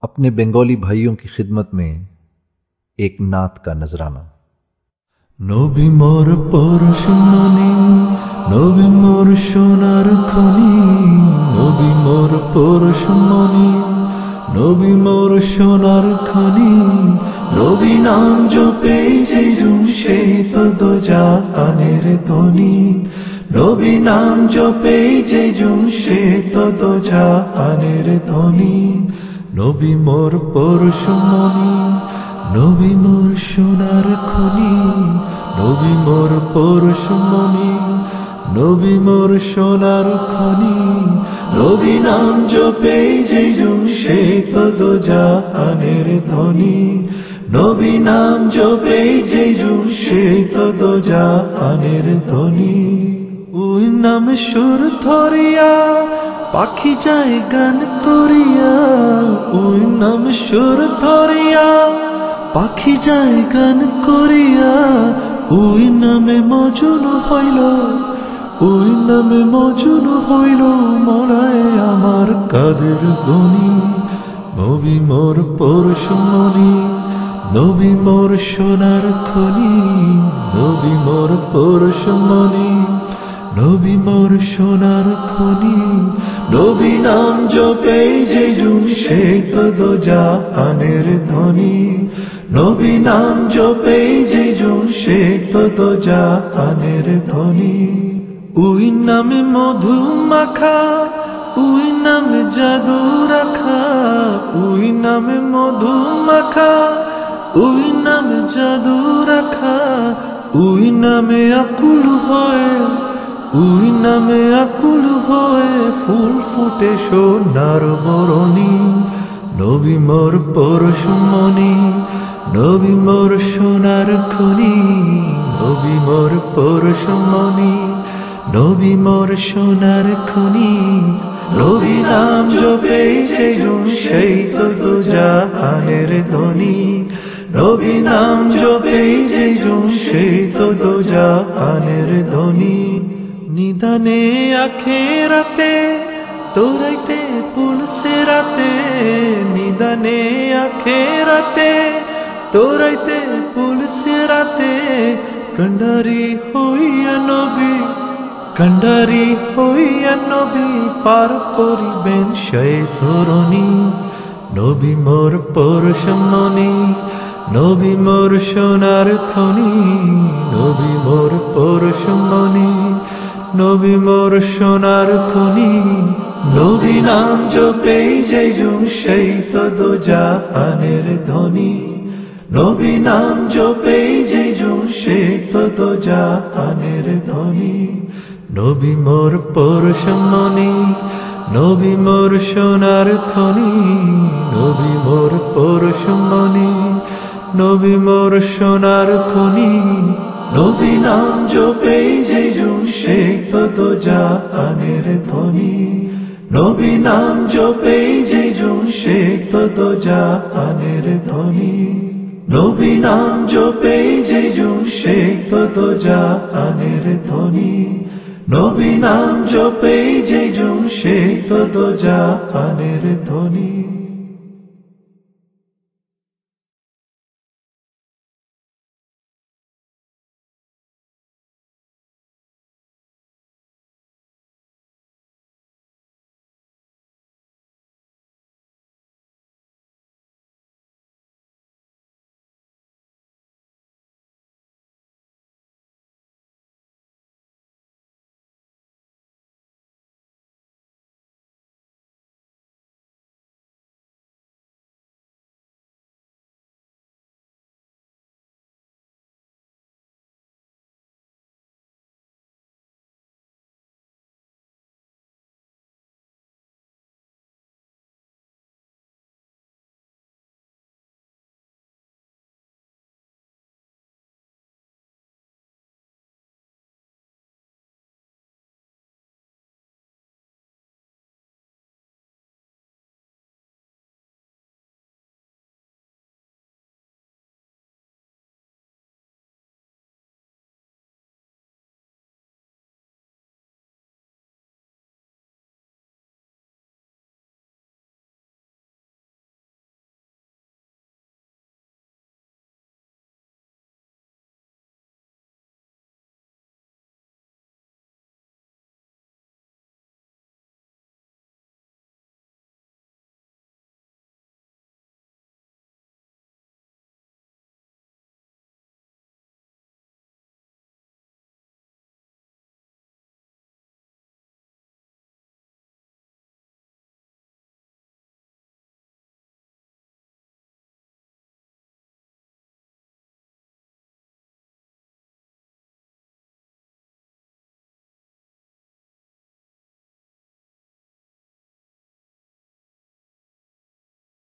अपने बंगाली भाइयों की खिदमत में एक नात का नजराना। नबी मोर परशुमनी, नबी मोर सोनार खनी, नबी मोर परशुमनी, नबी मोर सोनार खनी, नबी नाम जपे जे जुमशे तो জাহানের ধ্বনি, नबी नाम जपे जे जुमशे तो জাহানের ধ্বনি, नबी मोर परशुमनी, नबी मोर सोनार खनी, नबी मोर परशुमनी, नबी मोर सोनार खनी, नबी नाम जपे जे जुमशे तो জাহানের ধ্বনি, नबी नाम जपे जे जुमशे तो জাহানের ধ্বনি। ওই নাম সুর ধরিয়া পাখি যায় গান করিয়া, ওই নাম সুর ধরিয়া পাখি যায় গান করিয়া, ওই নামে মজুন হইল, ওই নামে মজুন হইল মরায় আমার কাদের গনি। নবী মোর পরশমণি, নবী মোর সোনার খনি, নবী মোর পরশমণি, নবী মোর সোনার খনি, নবী নাম জপে যে জুমশে তো জাহানের ধ্বনি, নবী নাম জপে যে জুমশে তো জাহানের ধ্বনি। ওই নামে মধু মাখা, ওই নামে জাদু রাখা, ওই নামে মধু মাখা, ওই নামে জাদু রাখা, ওই নামে আকুল হয়, ওই নামে আকুল হয়ে ফুল ফুটে সোনার বরণী। নবী মোর পরশমণি, নবী মোর সোনার খনি, নবী মোর পরশমণি, নবী মোর সোনার খনি, নবী নাম জপে যে জুমশে তো জাহানের ধ্বনি, নবী নাম জপে যে জুমশে তো জাহানের ধ্বনি। নিদানে আখেরাতে তোরাইতে পুলসে রাতে, নিদানে আখেরাতে তোরাইতে পুলসে রাতে, কন্ডারি হইয়া নবী, কন্ডারি হইয়া নবী পার করিবেন সেই ধরণী। নবী মোর পরশমণি, নবী মোর সোনার খনি, নবী মোর পরশমণি, নবী মোর সোনার খনি, নবী নাম জপে যে জুমশে তো জাহানের ধ্বনি, নবী নাম জপে যে জুমশে তো জাহানের ধ্বনি। নবী মোর পরশমণি, নবী মোর সোনার খনি, নবী মোর পরশমণি, নবী মোর সোনার খনি, নবী নাম জপে যে জুমশে তো জাহানের ধ্বনি, নবী নাম জপে যে জুমশে তো জাহানের ধ্বনি, নবী নাম জপে যে জুমশে তো জাহানের ধ্বনি, নবী নাম জপে যে জুমশে তো জাহানের ধ্বনি।